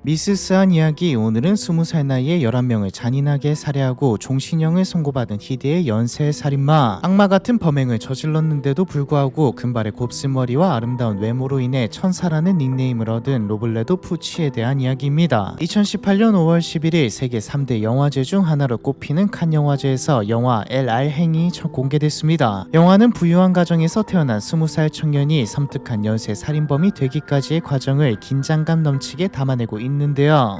미스스한 이야기. 오늘은 20살 나이에 11명을 잔인하게 살해하고 종신형을 선고받은 희대의 연쇄 살인마. 악마 같은 범행을 저질렀는데도 불구하고 금발의 곱슬머리와 아름다운 외모로 인해 천사라는 닉네임을 얻은 로블레도 푸치에 대한 이야기입니다. 2018년 5월 11일 세계 3대 영화제 중 하나로 꼽히는 칸 영화제에서 영화 LR 행이 공개됐습니다. 영화는 부유한 가정에서 태어난 20살 청년이 섬뜩한 연쇄 살인범이 되기까지의 과정을 긴장감 넘치게 담아내고 있는데요.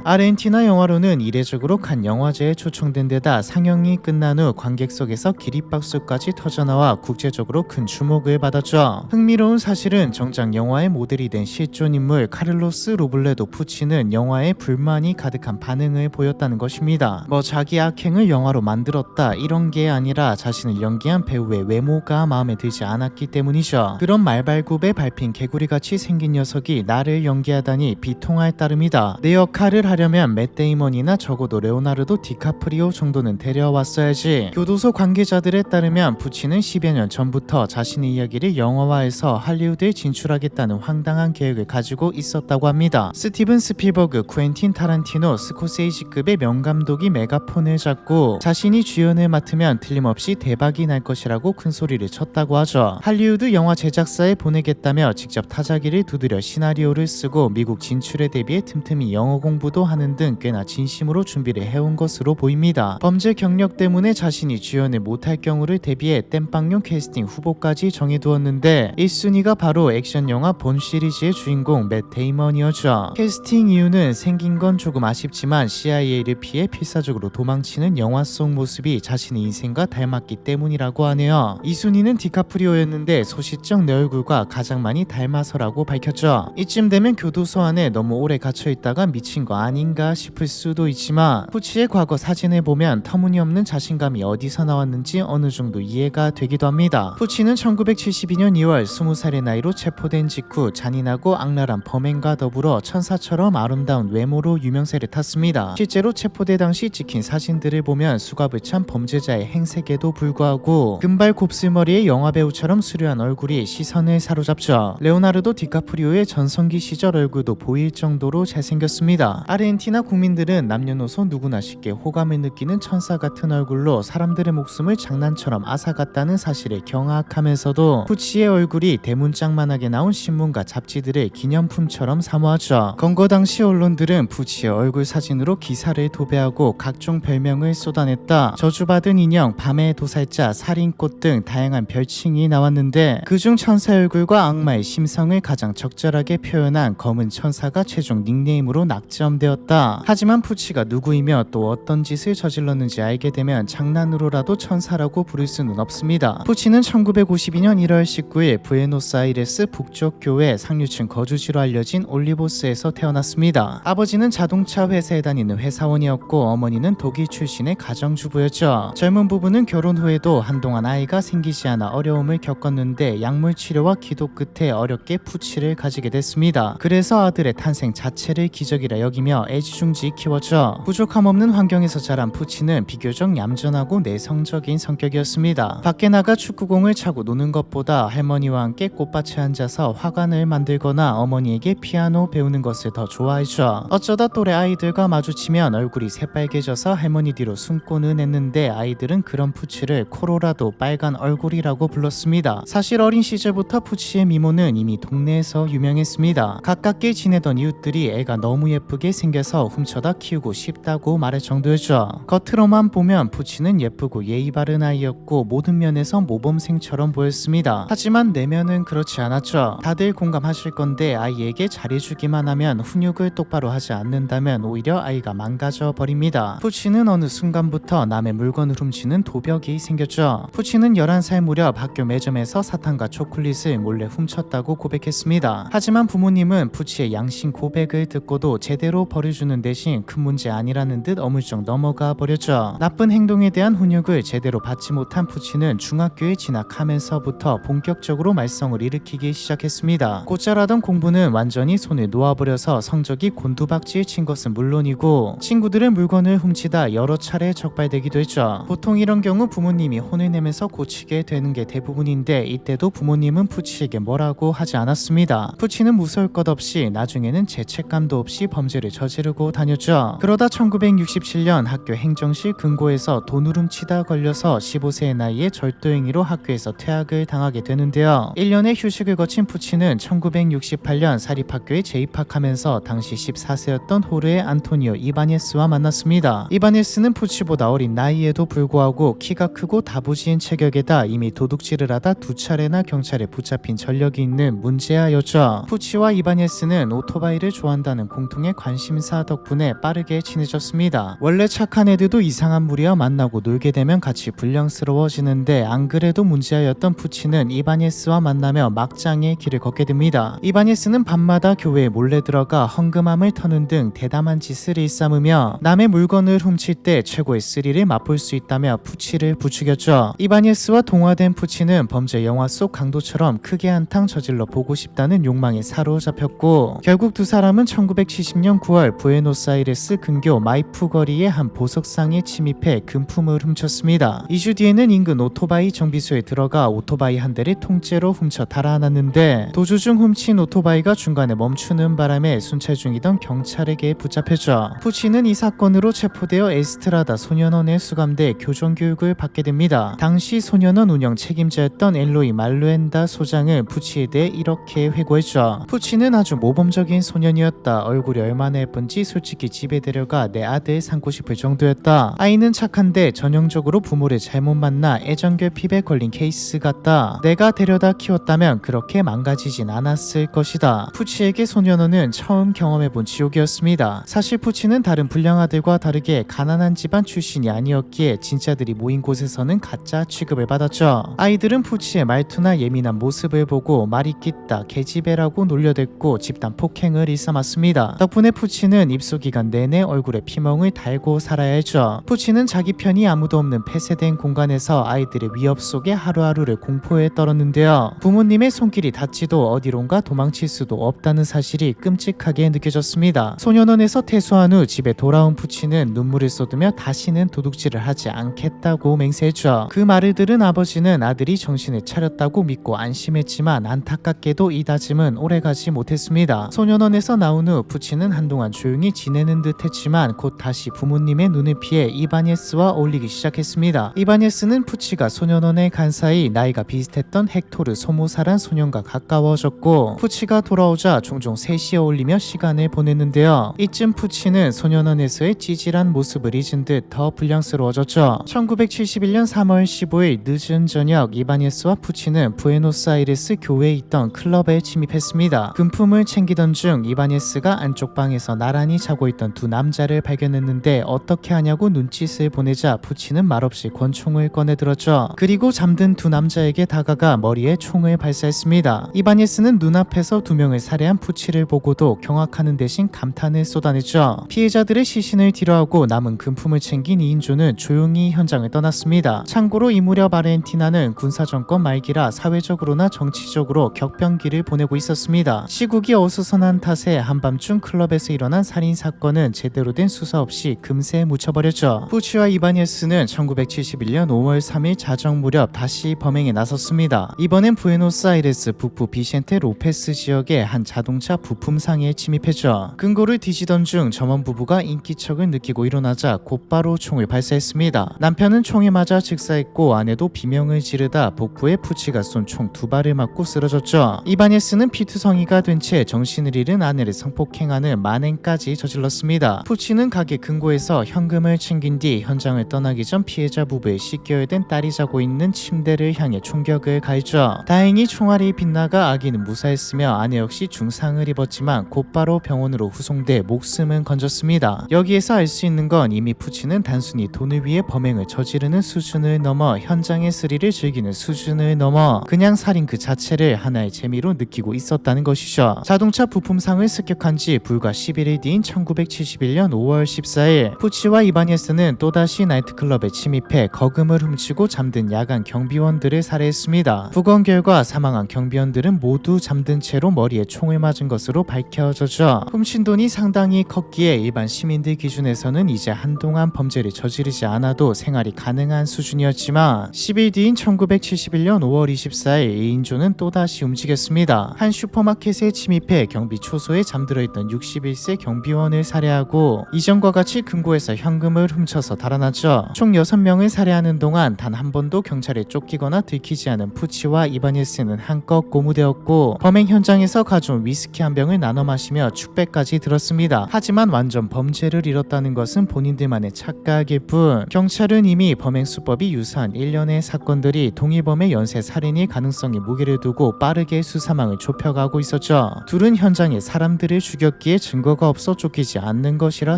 아르헨티나 영화로는 이례적으로 칸 영화제에 초청된 데다 상영이 끝난 후 관객석에서 기립박수까지 터져나와 국제적으로 큰 주목을 받았죠. 흥미로운 사실은 정작 영화의 모델이 된 실존 인물 카를로스 로블레도 푸치는 영화에 불만이 가득한 반응을 보였다는 것입니다. 자기 악행을 영화로 만들었다 이런 게 아니라 자신을 연기한 배우의 외모가 마음에 들지 않았기 때문이죠. 그런 말발굽에 밟힌 개구리같이 생긴 녀석이 나를 연기하다니 비통할 따름이다. 내 역할을 하려면 맷 데이먼이나 적어도 레오나르도 디카프리오 정도는 데려왔어야지. 교도소 관계자들에 따르면 푸치는 10여 년 전부터 자신의 이야기를 영화화해서 할리우드에 진출하겠다는 황당한 계획을 가지고 있었다고 합니다. 스티븐 스필버그, 쿠엔틴 타란티노, 스코세이지급의 명감독이 메가폰을 잡고 자신이 주연을 맡으면 틀림없이 대박이 날 것이라고 큰소리를 쳤다고 하죠. 할리우드 영화 제작사에 보내겠다며 직접 타자기를 두드려 시나리오를 쓰고 미국 진출에 대비해 틈틈이 영어 공부도 하는 등 꽤나 진심으로 준비를 해온 것으로 보입니다. 범죄 경력 때문에 자신이 주연을 못할 경우를 대비해 땜빵용 캐스팅 후보까지 정해두었는데 1순위가 바로 액션 영화 본 시리즈의 주인공 맷 데이먼이었죠. 캐스팅 이유는 생긴 건 조금 아쉽지만 CIA를 피해 필사적으로 도망치는 영화 속 모습이 자신의 인생과 닮았기 때문이라고 하네요. 2순위는 디카프리오였는데 소시적 내 얼굴과 가장 많이 닮아서라고 밝혔죠. 이쯤 되면 교도소 안에 너무 오래 갇혀있다가 미친 거 아닌가 싶을 수도 있지만 푸치의 과거 사진을 보면 터무니없는 자신감이 어디서 나왔는지 어느 정도 이해가 되기도 합니다. 푸치는 1972년 2월 20살의 나이로 체포된 직후 잔인하고 악랄한 범행과 더불어 천사처럼 아름다운 외모로 유명세를 탔습니다. 실제로 체포대 당시 찍힌 사진들을 보면 수갑을 찬 범죄자의 행색에도 불구하고 금발 곱슬머리의 영화배우처럼 수려한 얼굴이 시선을 사로잡죠. 레오나르도 디카프리오의 전성기 시절 얼굴도 보일 정도로 잘생겼습니다. 아르헨티나 국민들은 남녀노소 누구나 쉽게 호감을 느끼는 천사 같은 얼굴로 사람들의 목숨을 장난처럼 앗아갔다는 사실을 경악하면서도 푸치의 얼굴이 대문짝만하게 나온 신문과 잡지들의 기념품처럼 사모하죠. 건거 당시 언론들은 푸치의 얼굴 사진으로 기사를 도배하고 각종 별명을 쏟아냈다. 저주받은 인형, 밤의 도살자, 살인꽃 등 다양한 별칭이 나왔는데 그중 천사의 얼굴과 악마의 심성을 가장 적절하게 표현한 검은 천사가 최종 닉네임으로 낙점되었다. 하지만 푸치가 누구이며 또 어떤 짓을 저질렀는지 알게 되면 장난으로라도 천사라고 부를 수는 없습니다. 푸치는 1952년 1월 19일 부에노스아이레스 북쪽 교회 상류층 거주지로 알려진 올리보스에서 태어났습니다. 아버지는 자동차 회사에 다니는 회사원이었고 어머니는 독일 출신의 가정주부였죠. 젊은 부부는 결혼 후에도 한동안 아이가 생기지 않아 어려움을 겪었는데 약물 치료와 기도 끝에 어렵게 푸치를 가지게 됐습니다. 그래서 아들의 탄생 자체를 기적이라 여기며 애지중지 키웠죠. 부족함 없는 환경에서 자란 푸치는 비교적 얌전하고 내성적인 성격이었습니다. 밖에 나가 축구공을 차고 노는 것보다 할머니와 함께 꽃밭에 앉아서 화관을 만들거나 어머니에게 피아노 배우는 것을 더 좋아했죠. 어쩌다 또래 아이들과 마주치면 얼굴이 새빨개져서 할머니 뒤로 숨고는 했는데 아이들은 그런 푸치를 코로라도 빨간 얼굴이라고 불렀습니다. 사실 어린 시절부터 푸치의 미모는 이미 동네에서 유명했습니다. 가깝게 지내던 이웃들이 애가 너무 예쁘게 생겨서 훔쳐다 키우고 싶다고 말할 정도였죠. 겉으로만 보면 푸치는 예쁘고 예의 바른 아이였고 모든 면에서 모범생처럼 보였습니다. 하지만 내면은 그렇지 않았죠. 다들 공감하실 건데 아이에게 잘해주기만 하면 훈육을 똑바로 하지 않는다면 오히려 아이가 망가져 버립니다. 푸치는 어느 순간부터 남의 물건을 훔치는 도벽이 생겼죠. 푸치는 11살 무렵 학교 매점에서 사탕과 초콜릿을 몰래 훔쳤다고 고백했습니다. 하지만 부모님은 푸치의 양심 고백을 듣고도 제대로 버려주는 대신 큰 문제 아니라는 듯 어물쩍 넘어가 버렸죠. 나쁜 행동에 대한 훈육을 제대로 받지 못한 푸치는 중학교에 진학하면서부터 본격적으로 말썽을 일으키기 시작했습니다. 곧잘하던 공부는 완전히 손을 놓아버려서 성적이 곤두박질 친 것은 물론이고 친구들의 물건을 훔치다 여러 차례 적발되기도 했죠. 보통 이런 경우 부모님이 혼을 내면서 고치게 되는 게 대부분인데 이때도 부모님은 푸치에게 뭐라고 하지 않았습니다. 푸치는 무서울 것 없이 나중에는 죄책감도 없이 없이 범죄를 저지르고 다녔죠. 그러다 1967년 학교 행정실 금고에서 돈을 훔치다 걸려서 15세의 나이에 절도행위로 학교에서 퇴학을 당하게 되는데요. 1년의 휴식을 거친 푸치는 1968년 사립학교에 재입학하면서 당시 14세였던 호르헤 안토니오 이바네스와 만났습니다. 이바네스는 푸치보다 어린 나이에도 불구하고 키가 크고 다부지인 체격에다 이미 도둑질을 하다 2차례나 경찰에 붙잡힌 전력이 있는 문제아였죠. 푸치와 이바네스는 오토바이를 좋아한다는 공통의 관심사 덕분에 빠르게 친해졌습니다. 원래 착한 애들도 이상한 무리와 만나고 놀게 되면 같이 불량스러워지는데 안 그래도 문제아였던 푸치는 이바네스와 만나며 막장의 길을 걷게 됩니다. 이바네스는 밤마다 교회에 몰래 들어가 헌금함을 터는 등 대담한 짓을 일삼으며 남의 물건을 훔칠 때 최고의 스릴을 맛볼 수 있다며 푸치를 부추겼죠. 이바네스와 동화된 푸치는 범죄 영화 속 강도처럼 크게 한탕 저질러 보고 싶다는 욕망에 사로잡혔고 결국 두 사람은 1970년 9월 부에노스아이레스 근교 마이푸 거리의 한 보석상에 침입해 금품을 훔쳤습니다. 2주 뒤에는 인근 오토바이 정비소에 들어가 오토바이 한 대를 통째로 훔쳐 달아났는데 도주 중 훔친 오토바이가 중간에 멈추는 바람에 순찰 중이던 경찰에게 붙잡혔죠. 푸치는 이 사건으로 체포되어 에스트라다 소년원에 수감돼 교정교육을 받게 됩니다. 당시 소년원 운영 책임자였던 엘로이 말루엔다 소장은 푸치에 대해 이렇게 회고했죠. 푸치는 아주 모범적인 소년이었다. 얼굴이 얼마나 예쁜지 솔직히 집에 데려가 내 아들 삼고 싶을 정도였다. 아이는 착한데 전형적으로 부모를 잘못 만나 애정결핍에 걸린 케이스 같다. 내가 데려다 키웠다면 그렇게 망가지진 않았을 것이다. 푸치에게 소년원은 처음 경험해본 지옥이었습니다. 사실 푸치는 다른 불량 아들과 다르게 가난한 집안 출신이 아니었기에 진짜들이 모인 곳에서는 가짜 취급을 받았죠. 아이들은 푸치의 말투나 예민한 모습을 보고 말이 깃다 개집애라고 놀려댔고 집단 폭행을 일삼았습니다. 덕분에 푸치는 입소 기간 내내 얼굴에 피멍을 달고 살아야 했죠. 푸치는 자기 편이 아무도 없는 폐쇄된 공간에서 아이들의 위협 속에 하루하루를 공포에 떨었는데요. 부모님의 손길이 닿지도 어디론가 도망칠 수도 없다는 사실이 끔찍하게 느껴졌습니다. 소년원에서 퇴소한 후 집에 돌아온 푸치는 눈물을 쏟으며 다시는 도둑질을 하지 않겠다고 맹세했죠. 그 말을 들은 아버지는 아들이 정신을 차렸다고 믿고 안심했지만 안타깝게도 이 다짐은 오래가지 못했습니다. 소년원에서 나온 후 푸치는 한동안 조용히 지내는 듯 했지만 곧 다시 부모님의 눈을 피해 이바네스와 어울리기 시작했습니다. 이바네스는 푸치가 소년원에 간 사이 나이가 비슷했던 헥토르 소모사란 소년과 가까워졌고 푸치가 돌아오자 종종 셋이 어울리며 시간을 보냈는데요. 이쯤 푸치는 소년원에서의 찌질한 모습을 잊은 듯 더 불량스러워졌죠. 1971년 3월 15일 늦은 저녁 이바네스와 푸치는 부에노스아이레스 교회에 있던 클럽에 침입했습니다. 금품을 챙기던 중 이바네스가 안쪽 방에서 나란히 자고 있던 두 남자를 발견했는데 어떻게 하냐고 눈짓을 보내자 푸치는 말없이 권총을 꺼내들었죠. 그리고 잠든 두 남자에게 다가가 머리에 총을 발사했습니다. 이바네스는 눈앞에서 두 명을 살해한 푸치를 보고도 경악하는 대신 감탄을 쏟아냈죠. 피해자들의 시신을 뒤로하고 남은 금품을 챙긴 2인조는 조용히 현장을 떠났습니다. 참고로 이 무렵 아르헨티나는 군사정권 말기라 사회적으로나 정치적으로 격변기를 보내고 있었습니다. 시국이 어수선한 탓에 한밤중 클럽에서 일어난 살인사건은 제대로 된 수사 없이 금세 묻혀버렸죠. 푸치와 이바네스는 1971년 5월 3일 자정 무렵 다시 범행에 나섰습니다. 이번엔 부에노스아이레스 북부 비센테 로페스 지역의 한 자동차 부품상에 침입했죠. 금고를 뒤지던 중 점원 부부가 인기척을 느끼고 일어나자 곧바로 총을 발사했습니다. 남편은 총에 맞아 즉사했고 아내도 비명을 지르다 복부에 푸치가 쏜 총 2발을 맞고 쓰러졌죠. 이바네스는 피투성이가 된 채 정신을 잃은 아내를 성폭행하는 만행까지 저질렀습니다. 푸치는 가게 금고에서 현금을 챙긴 뒤 현장을 떠나기 전 피해자 부부의 10개월 된 딸이 자고 있는 침대를 향해 총격을 가했죠. 다행히 총알이 빗나가 아기는 무사했으며 아내 역시 중상을 입었지만 곧바로 병원으로 후송돼 목숨은 건졌습니다. 여기에서 알 수 있는 건 이미 푸치는 단순히 돈을 위해 범행을 저지르는 수준을 넘어 현장의 스릴을 즐기는 수준을 넘어 그냥 살인 그 자체를 하나의 재미로 느끼고 있었다는 것이죠. 자동차 부품상을 습격한 지 불과 11일 뒤인 1971년 5월 14일 푸치와 이바네스는 또다시 나이트클럽에 침입해 거금을 훔치고 잠든 야간 경비원들을 살해했습니다. 부검 결과 사망한 경비원들은 모두 잠든 채로 머리에 총을 맞은 것으로 밝혀졌죠. 훔친 돈이 상당히 컸기에 일반 시민들 기준에서는 이제 한동안 범죄를 저지르지 않아도 생활이 가능한 수준이었지만 10일 뒤인 1971년 5월 24일 2인조는 또다시 움직였습니다. 한 슈퍼마켓에 침입해 경비 초소에 잠들어 있던 하는 61세 경비원을 살해하고 이전과 같이 금고에서 현금을 훔쳐서 달아났죠. 총 6명을 살해하는 동안 단 한 번도 경찰에 쫓기거나 들키지 않은 푸치와 이바네스는 한껏 고무되었고 범행 현장에서 가져온 위스키 한 병을 나눠 마시며 축배까지 들었습니다. 하지만 완전 범죄를 이뤘다는 것은 본인들만의 착각일 뿐 경찰은 이미 범행 수법이 유사한 일련의 사건들이 동일범의 연쇄 살인일 가능성에 무게를 두고 빠르게 수사망을 좁혀가고 있었죠. 둘은 현장에 사람들을 죽였기에 증거가 없어 쫓기지 않는 것이라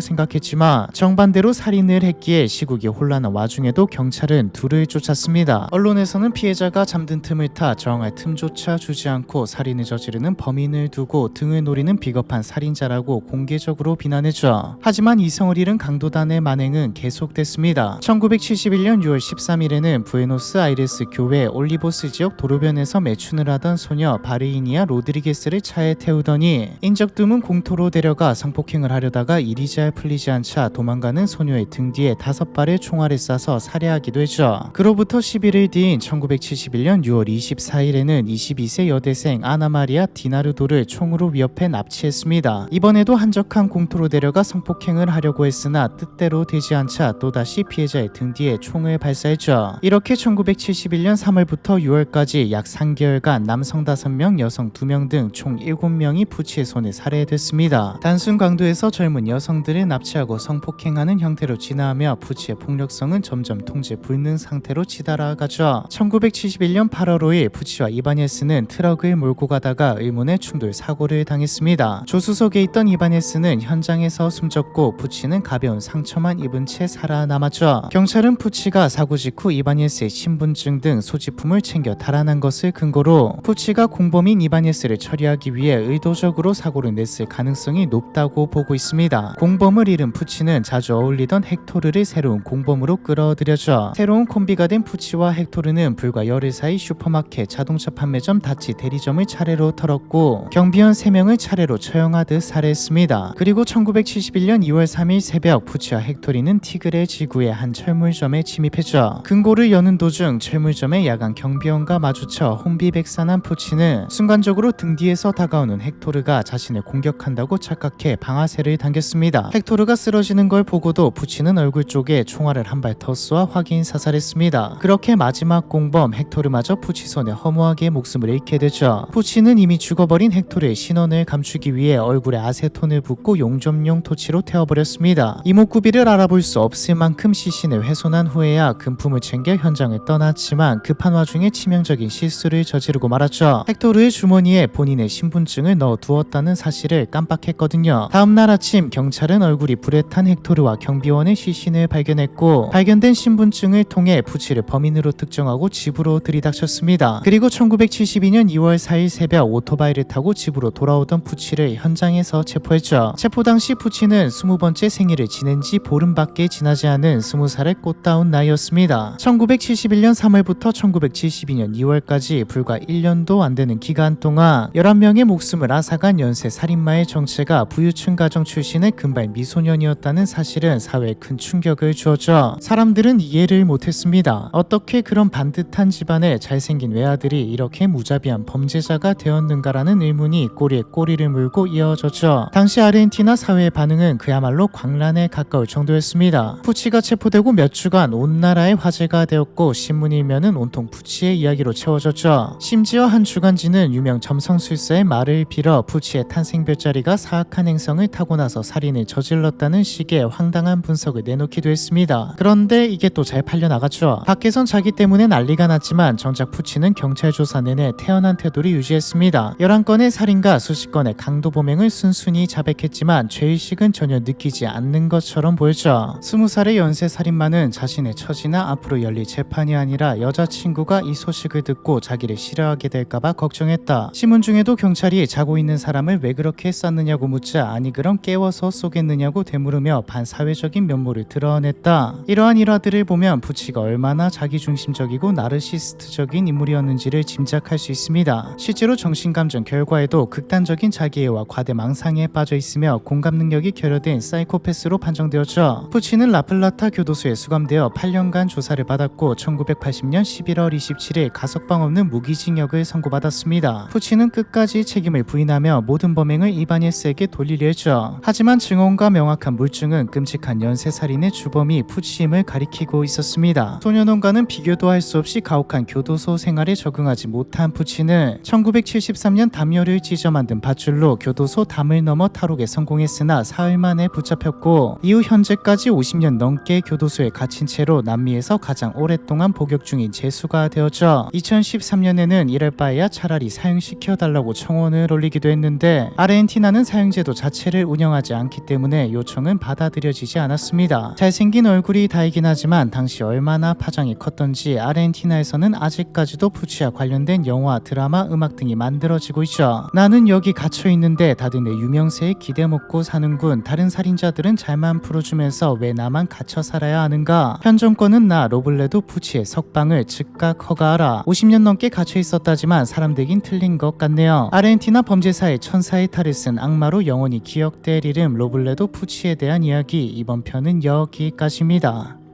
생각했지만 정반대로 살인을 했기에 시국이 혼란한 와중에도 경찰은 둘을 쫓았습니다. 언론에서는 피해자가 잠든 틈을 타 저항할 틈조차 주지 않고 살인을 저지르는 범인을 두고 등을 노리는 비겁한 살인자라고 공개적으로 비난했죠. 하지만 이성을 잃은 강도단의 만행은 계속됐습니다. 1971년 6월 13일에는 부에노스아이레스 교회 올리보스 지역 도로변에서 매춘을 하던 소녀 바르이니아 로드리게스를 차에 태우더니 인적 드문 공터로 데려가 성폭행을 하려다가 일이 잘 풀리지 않자 도망가는 소녀의 등 뒤에 5발의 총알을 쏴서 살해하기도 했죠. 그로부터 11일 뒤인 1971년 6월 24일에는 22세 여대생 아나마리아 디나르도를 총으로 위협해 납치했습니다. 이번에도 한적한 공터로 데려가 성폭행을 하려고 했으나 뜻대로 되지 않자 또다시 피해자의 등 뒤에 총을 발사했죠. 이렇게 1971년 3월부터 6월까지 약 3개월간 남성 5명, 여성 2명 등 총 7명이 푸치의 손에 살해됐습니다. 단순 강도에서 젊은 여성들을 납치하고 성폭행하는 형태로 진화하며 푸치의 폭력성은 점점 통제 불능 상태로 치달아가죠. 1971년 8월 5일 푸치와 이바네스는 트럭을 몰고 가다가 의문의 충돌 사고를 당했습니다. 조수석에 있던 이바네스는 현장에서 숨졌고 푸치는 가벼운 상처만 입은 채 살아남았죠. 경찰은 푸치가 사고 직후 이바네스의 신분증 등 소지품을 챙겨 달아난 것을 근거로 푸치가 공범인 이바네스를 처리하기 위해 의도적으로 사고를 냈을 가능성이 높다고 보고 있습니다. 공범을 잃은 푸치는 자주 어울리던 헥토르를 새로운 공범으로 끌어들였죠. 새로운 콤비가 된 푸치와 헥토르는 불과 열흘 사이 슈퍼마켓, 자동차 판매점, 다치 대리점을 차례로 털었고 경비원 3명을 차례로 처형하듯 살해했습니다. 그리고 1971년 2월 3일 새벽 푸치와 헥토리는 티그레 지구의 한 철물점에 침입했죠. 금고를 여는 도중 철물점의 야간 경비원과 마주쳐 혼비백산한 푸치는 순간적으로 등 뒤에서 다가오는 헥토르가 자신을 공격한다고 착각해 방아쇠를 당겼습니다. 헥토르가 쓰러지는 걸 보고도 푸치는 얼굴 쪽에 총알을 한 발 더 쏘아 확인 사살했습니다. 그렇게 마지막 공범 헥토르마저 푸치 손에 허무하게 목숨을 잃게 되죠. 푸치는 이미 죽어버린 헥토르의 신원을 감추기 위해 얼굴에 아세톤을 붓고 용접용 토치로 태워버렸습니다. 이목구비를 알아볼 수 없을 만큼 시신을 훼손한 후에야 금품을 챙겨 현장을 떠났지만 급한 와중에 치명적인 실수를 저지르고 말았죠. 헥토르의 주머니에 본인의 신분증을 넣어두었다는 사실을 깜빡했거든요. 다음날 아침 경찰은 얼굴이 불에 탄 헥토르와 경비원의 시신을 발견했고 발견된 신분증을 통해 푸치를 범인으로 특정하고 집으로 들이닥쳤습니다. 그리고 1972년 2월 4일 새벽 오토바이를 타고 집으로 돌아오던 푸치를 현장에서 체포했죠. 체포 당시 푸치는 20번째 생일을 지낸 지 보름밖에 지나지 않은 20살의 꽃다운 나이였습니다. 1971년 3월부터 1972년 2월까지 불과 1년도 안 되는 기간 동안 11명의 목숨을 앗아간 연쇄 살인마의 정체가 부유층 가정 출신의 금발 미소년이었다는 사실은 사회에 큰 충격을 주었죠. 사람들은 이해를 못했습니다. 어떻게 그런 반듯한 집안의 잘생긴 외아들이 이렇게 무자비한 범죄자가 되었는가라는 의문이 꼬리에 꼬리를 물고 이어졌죠. 당시 아르헨티나 사회의 반응은 그야말로 광란에 가까울 정도였습니다. 푸치가 체포되고 몇 주간 온 나라의 화제가 되었고 신문 일면은 온통 푸치의 이야기로 채워졌죠. 심지어 한 주간지는 유명 점성술사의 말을 빌어 푸치의 탄생별자리가 사악한 행성을 타고 나서 살인을 저질렀다는 식의 황당한 분석을 내놓기도 했습니다. 그런데 이게 또 잘 팔려나갔죠. 밖에선 자기 때문에 난리가 났지만 정작 푸치는 경찰 조사 내내 태연한 태도를 유지했습니다. 11건의 살인과 수십 건의 강도 범행을 순순히 자백했지만 죄의식은 전혀 느끼지 않는 것처럼 보였죠. 20살의 연쇄 살인마는 자신의 처지나 앞으로 열릴 재판이 아니라 여자친구가 이 소식을 듣고 자기를 싫어하게 될까봐 걱정했다. 신문 중에도 경찰이 자고 있는 사람을 왜 그렇게 쐈느냐고 묻자 아니 그럼 깨워서 쏘겠느냐고 되물으며 반사회적인 면모를 드러냈다. 이러한 일화들을 보면 푸치가 얼마나 자기중심적이고 나르시스트적인 인물이었는지를 짐작할 수 있습니다. 실제로 정신감정 결과에도 극단적인 자기애와 과대망상에 빠져 있으며 공감 능력이 결여된 사이코패스로 판정되었죠. 푸치는 라플라타 교도소에 수감되어 8년간 조사를 받았고 1980년 11월 27일 가석방 없는 무기징역을 선고받았습니다. 푸치는 끝까지 책임을 부인하며 모든 범행을 이반 일반 S에게 돌리려 했죠. 하지만 증언과 명확한 물증은 끔찍한 연쇄살인의 주범이 푸치임을 가리키고 있었습니다. 소년원과는 비교도 할 수 없이 가혹한 교도소 생활에 적응하지 못한 푸치는 1973년 담요를 찢어 만든 밧줄로 교도소 담을 넘어 탈옥에 성공했으나 사흘 만에 붙잡혔고 이후 현재까지 50년 넘게 교도소에 갇힌 채로 남미에서 가장 오랫동안 복역 중인 재수가 되었죠. 2013년에는 이럴 바에야 차라리 사형시켜달라고 청원을 올리기도 했는데 아르헨티나는 사형제도 자체를 운영하지 않기 때문에 요청은 받아들여지지 않았습니다. 잘생긴 얼굴이 다이긴 하지만 당시 얼마나 파장이 컸던지 아르헨티나에서는 아직까지도 푸치와 관련된 영화, 드라마, 음악 등이 만들어지고 있죠. 나는 여기 갇혀있는데 다들 내 유명세에 기대 먹고 사는군. 다른 살인자들은 잘만 풀어주면서 왜 나만 갇혀 살아야 하는가. 현 정권은 나 로블레도 푸치의 석방을 즉각 허가하라. 50년 넘게 갇혀 있었다지만 사람들긴 틀린 것 같네요. 아르헨티나 범죄사의 천사의 탈을 쓴 악마로 영원히 기억될 이름 로블레도 푸치에 대한 이야기, 이번 편은 여기까지입니다.